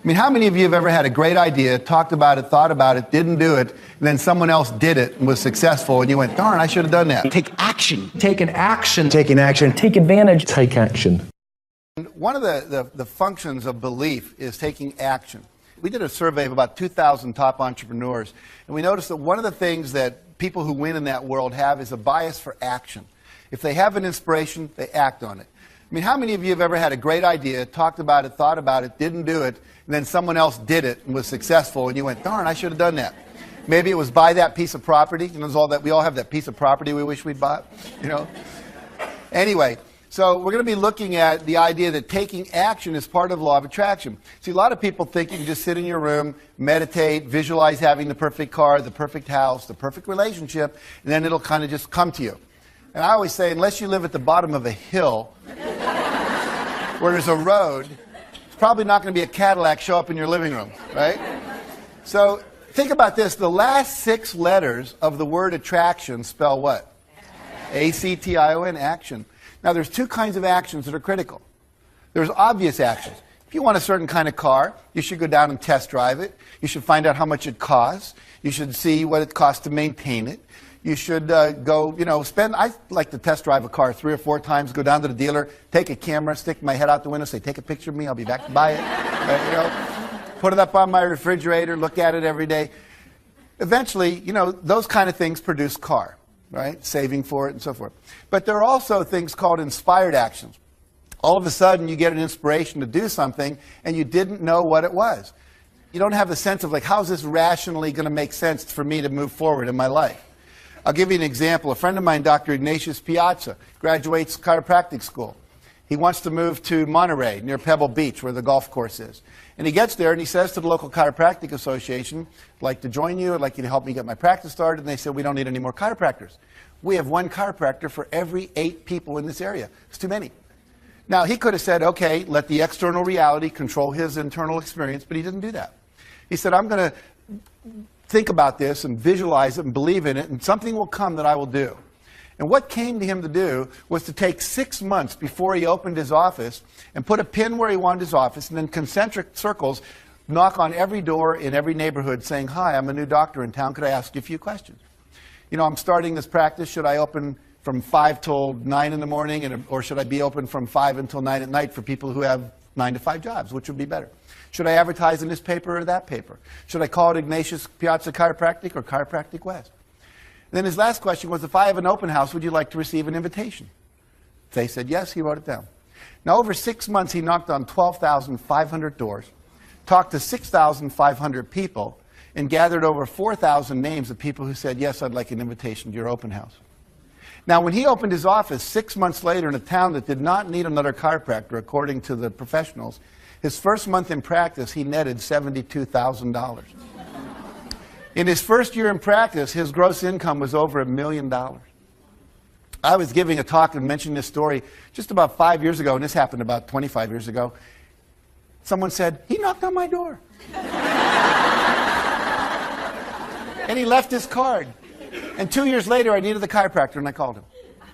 I mean, how many of you have ever had a great idea, talked about it, thought about it, didn't do it, and then someone else did it and was successful, and you went, darn, I should have done that? Take action. Take an action. Taking action. Take advantage. Take action. One of the functions of belief is taking action. We did a survey of about 2,000 top entrepreneurs, and we noticed that one of the things that people who win in that world have is a bias for action. If they have an inspiration, they act on it. I mean, how many of you have ever had a great idea, talked about it, thought about it, didn't do it, and then someone else did it and was successful, and you went, darn, I should have done that. Maybe it was buy that piece of property. You know, we all have that piece of property we wish we'd bought, you know. Anyway, so we're going to be looking at the idea that taking action is part of the law of attraction. See, a lot of people think you can just sit in your room, meditate, visualize having the perfect car, the perfect house, the perfect relationship, and then it'll kind of just come to you. And I always say, unless you live at the bottom of a hill where there's a road, it's probably not going to be a Cadillac show up in your living room, right? So think about this. The last 6 letters of the word attraction spell what? A-C-T-I-O-N, action. Now, there's 2 kinds of actions that are critical. There's obvious actions. If you want a certain kind of car, you should go down and test drive it. You should find out how much it costs. You should see what it costs to maintain it. You should go, I like to test drive a car 3 or 4 times, go down to the dealer, take a camera, stick my head out the window, say, take a picture of me, I'll be back to buy it. Put it up on my refrigerator, look at it every day. Eventually, those kind of things produce car, right? Saving for it and so forth. But there are also things called inspired actions. All of a sudden, you get an inspiration to do something, and you didn't know what it was. You don't have a sense of, how is this rationally going to make sense for me to move forward in my life? I'll give you an example. A friend of mine, Dr. Ignatius Piazza, graduates chiropractic school. He wants to move to Monterey, near Pebble Beach, where the golf course is. And he gets there and he says to the local chiropractic association, I'd like to join you, I'd like you to help me get my practice started. And they said, we don't need any more chiropractors. We have 1 chiropractor for every 8 people in this area. It's too many. Now, he could have said, okay, let the external reality control his internal experience, but he didn't do that. He said, I'm going to think about this and visualize it and believe in it, and something will come that I will do. And what came to him to do was to take 6 months before he opened his office and put a pin where he wanted his office, and then concentric circles knock on every door in every neighborhood saying, hi, I'm a new doctor in town, could I ask you a few questions? I'm starting this practice, should I open from 5 till 9 in the morning, or should I be open from 5 until 9 at night for people who have 9 to 5 jobs, which would be better? Should I advertise in this paper or that paper? Should I call it Ignatius Piazza Chiropractic or Chiropractic West? And then his last question was, if I have an open house, would you like to receive an invitation? They said yes, he wrote it down. Now, over 6 months, he knocked on 12,500 doors, talked to 6,500 people, and gathered over 4,000 names of people who said, yes, I'd like an invitation to your open house. Now, when he opened his office 6 months later in a town that did not need another chiropractor, according to the professionals, his first month in practice, he netted $72,000. In his first year in practice, his gross income was over $1 million. I was giving a talk and mentioned this story just about 5 years ago, and this happened about 25 years ago. Someone said, he knocked on my door. And he left his card. And 2 years later, I needed the chiropractor, and I called him.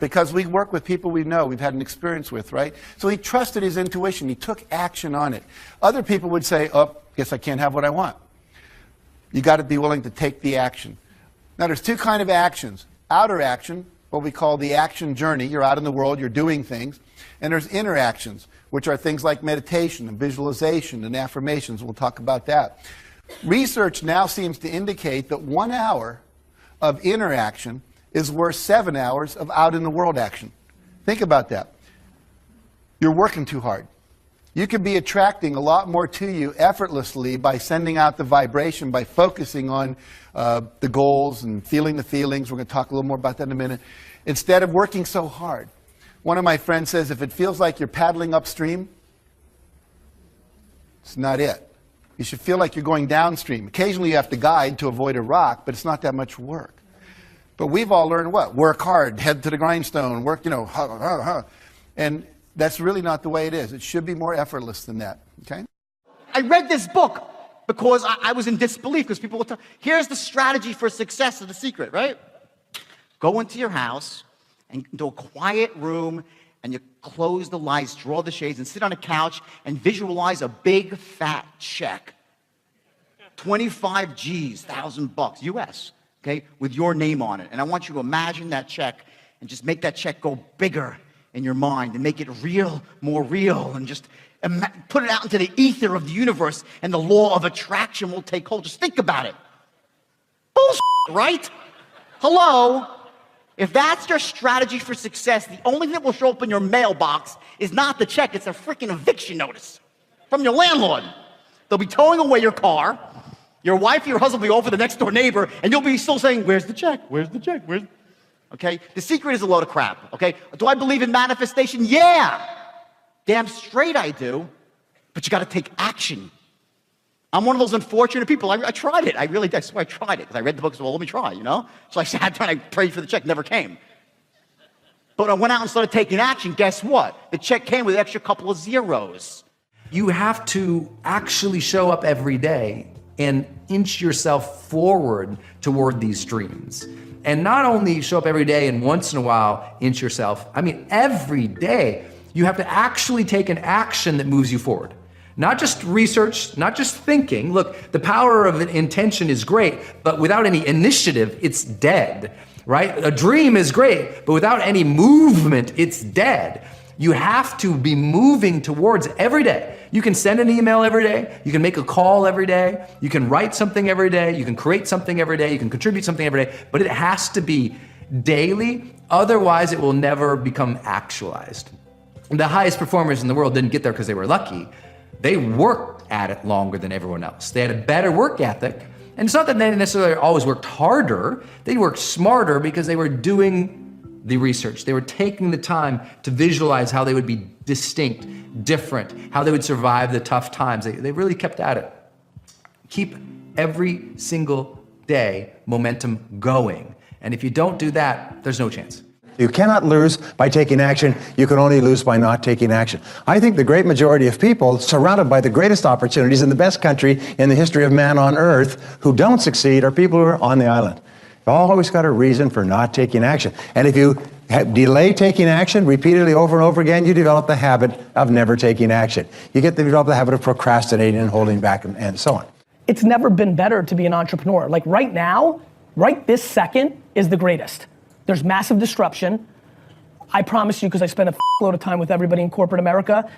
Because we work with people we know, we've had an experience with, right? So he trusted his intuition. He took action on it. Other people would say, oh, guess I can't have what I want. You got to be willing to take the action. Now, there's 2 kinds of actions. Outer action, what we call the action journey. You're out in the world, you're doing things. And there's inner actions, which are things like meditation and visualization and affirmations. We'll talk about that. Research now seems to indicate that 1 hour of inner action is worth 7 hours of out-in-the-world action. Think about that. You're working too hard. You could be attracting a lot more to you effortlessly by sending out the vibration, by focusing on the goals and feeling the feelings. We're going to talk a little more about that in a minute. Instead of working so hard. One of my friends says, if it feels like you're paddling upstream, it's not it. You should feel like you're going downstream. Occasionally you have to guide to avoid a rock, but it's not that much work. But we've all learned what? Work hard, head to the grindstone, work, And that's really not the way it is. It should be more effortless than that, okay? I read this book because I was in disbelief because people will tell, here's the strategy for success of the secret, right? Go into your house and into a quiet room and you close the lights, draw the shades, and sit on a couch and visualize a big fat check. 25 G's, $1,000 US, okay, with your name on it. And I want you to imagine that check and just make that check go bigger in your mind and make it real, more real, and just put it out into the ether of the universe, and the law of attraction will take hold. Just think about it. Bullshit, right? Hello? If that's your strategy for success, the only thing that will show up in your mailbox is not the check, it's a freaking eviction notice from your landlord. They'll be towing away your car. Your wife or your husband will be over the next door neighbor, and you'll be still saying, where's the check? Where's the check? Where's... Okay? The secret is a load of crap, okay? Do I believe in manifestation? Yeah. Damn straight I do. But you got to take action. I'm one of those unfortunate people. I tried it. I really did. I swear I tried it because I read the book, so well, let me try, you know? So I sat down, I prayed for the check, never came. But when I went out and started taking action, guess what? The check came with an extra couple of zeros. You have to actually show up every day and inch yourself forward toward these dreams. And not only show up every day and once in a while inch yourself, I mean, every day you have to actually take an action that moves you forward. Not just research, not just thinking. Look, the power of an intention is great, but without any initiative, it's dead, right? A dream is great, but without any movement, it's dead. You have to be moving towards every day. You can send an email every day. You can make a call every day. You can write something every day. You can create something every day. You can contribute something every day, but it has to be daily. Otherwise, it will never become actualized. The highest performers in the world didn't get there because they were lucky. They worked at it longer than everyone else. They had a better work ethic. And it's not that they necessarily always worked harder. They worked smarter because they were doing the research. They were taking the time to visualize how they would be distinct, different, how they would survive the tough times. They really kept at it. Keep every single day momentum going. And if you don't do that, there's no chance. You cannot lose by taking action. You can only lose by not taking action. I think the great majority of people surrounded by the greatest opportunities in the best country in the history of man on earth who don't succeed are people who are on the island. You've always got a reason for not taking action. And if you delay taking action repeatedly over and over again, you develop the habit of never taking action. You develop the habit of procrastinating and holding back and so on. It's never been better to be an entrepreneur. Like right now, right this second is the greatest. There's massive disruption. I promise you, because I spend a load of time with everybody in corporate America,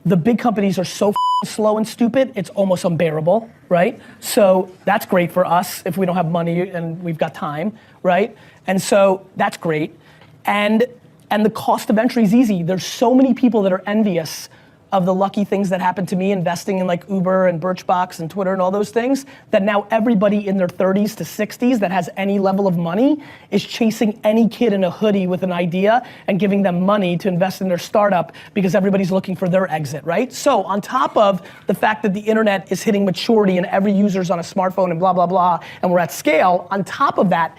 the big companies are so slow and stupid, it's almost unbearable, right? So that's great for us if we don't have money and we've got time, right? And so that's great. And the cost of entry is easy. There's so many people that are envious of the lucky things that happened to me investing in like Uber and Birchbox and Twitter and all those things, that now everybody in their 30s to 60s that has any level of money is chasing any kid in a hoodie with an idea and giving them money to invest in their startup because everybody's looking for their exit, right? So on top of the fact that the internet is hitting maturity and every user's on a smartphone and blah, blah, blah, and we're at scale, on top of that,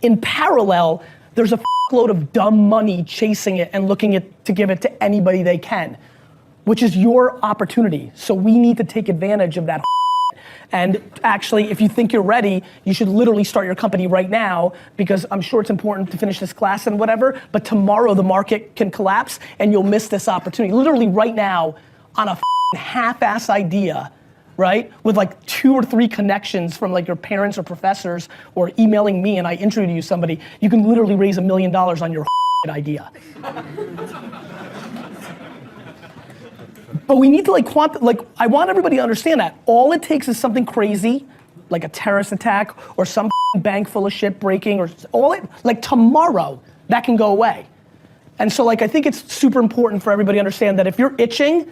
in parallel, there's a load of dumb money chasing it and looking to give it to anybody they can, which is your opportunity. So we need to take advantage of that. And actually, if you think you're ready, you should literally start your company right now, because I'm sure it's important to finish this class and whatever, but tomorrow the market can collapse and you'll miss this opportunity. Literally right now, on a half-ass idea, right? With like 2 or 3 connections from like your parents or professors or emailing me and I introduce you to somebody, you can literally raise $1 million on your idea. But we need to I want everybody to understand that. All it takes is something crazy, like a terrorist attack or some bank full of shit breaking or like tomorrow, that can go away. And so like, I think it's super important for everybody to understand that if you're itching,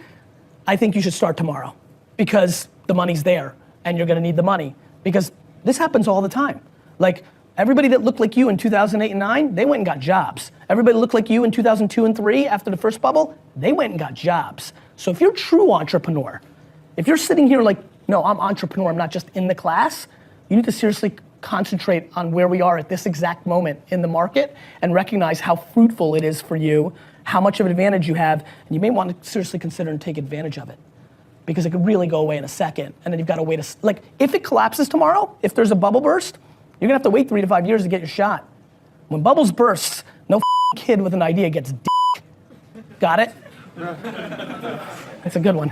I think you should start tomorrow because the money's there and you're gonna need the money because this happens all the time. Like everybody that looked like you in 2008 and 9, they went and got jobs. Everybody that looked like you in 2002 and 3 after the first bubble, they went and got jobs. So if you're a true entrepreneur, if you're sitting here like, no, I'm entrepreneur, I'm not just in the class, you need to seriously concentrate on where we are at this exact moment in the market and recognize how fruitful it is for you, how much of an advantage you have, and you may want to seriously consider and take advantage of it because it could really go away in a second. And then you've got to wait, like if it collapses tomorrow, if there's a bubble burst, you're gonna have to wait 3 to 5 years to get your shot. When bubbles burst, no kid with an idea gets Got it? That's a good one.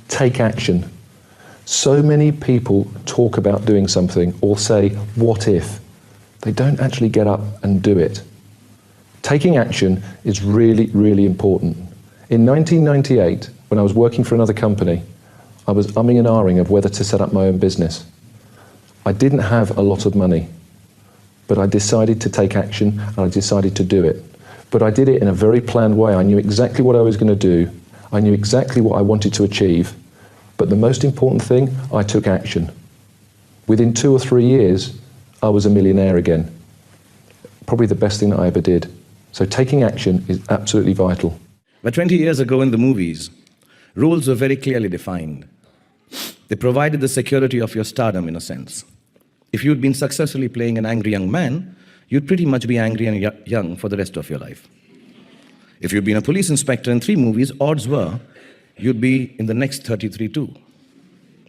Take action. So many people talk about doing something or say, what if? They don't actually get up and do it. Taking action is really, really important. In 1998, when I was working for another company, I was umming and ahhing of whether to set up my own business. I didn't have a lot of money, but I decided to take action and I decided to do it. But I did it in a very planned way. I knew exactly what I was going to do. I knew exactly what I wanted to achieve. But the most important thing, I took action. Within 2 or 3 years, I was a millionaire again. Probably the best thing that I ever did. So taking action is absolutely vital. But 20 years ago in the movies, rules were very clearly defined. They provided the security of your stardom in a sense. If you'd been successfully playing an angry young man, you'd pretty much be angry and young for the rest of your life. If you'd been a police inspector in 3 movies, odds were you'd be in the next 33 too.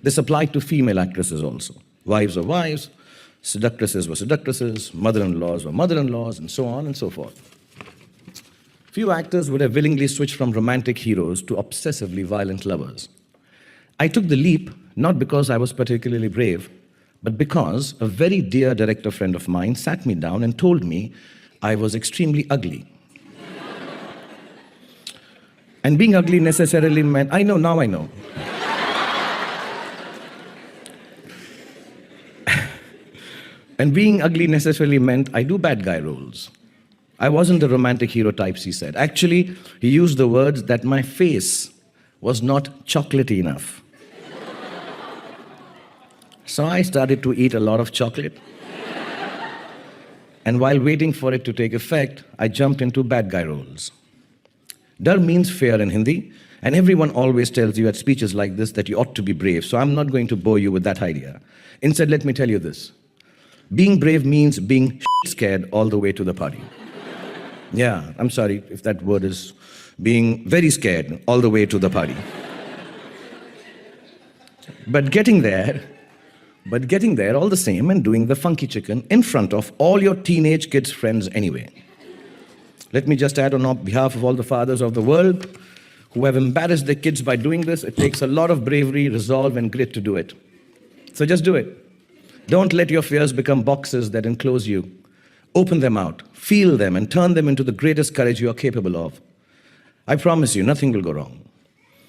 This applied to female actresses also. Wives were wives, seductresses were seductresses, mother-in-laws were mother-in-laws, and so on and so forth. Few actors would have willingly switched from romantic heroes to obsessively violent lovers. I took the leap not because I was particularly brave, but because a very dear director friend of mine sat me down and told me I was extremely ugly. And being ugly necessarily meant, I know, now I know. And being ugly necessarily meant I do bad guy roles. I wasn't the romantic hero types, he said. Actually, he used the words that my face was not chocolatey enough. So I started to eat a lot of chocolate. And while waiting for it to take effect, I jumped into bad guy roles. Dar means fear in Hindi, and everyone always tells you at speeches like this that you ought to be brave, so I'm not going to bore you with that idea. Instead, let me tell you this. Being brave means being scared all the way to the party. Yeah, I'm sorry if that word is being very scared all the way to the party. But getting there all the same and doing the funky chicken in front of all your teenage kids' friends anyway. Let me just add on behalf of all the fathers of the world who have embarrassed their kids by doing this, it takes a lot of bravery, resolve, and grit to do it. So just do it. Don't let your fears become boxes that enclose you. Open them out, feel them, and turn them into the greatest courage you are capable of. I promise you, nothing will go wrong.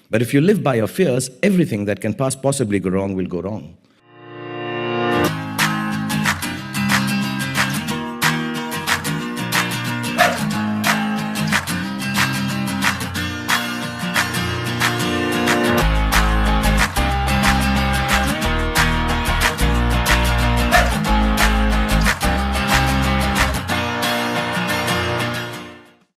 But if you live by your fears, everything that can possibly go wrong will go wrong.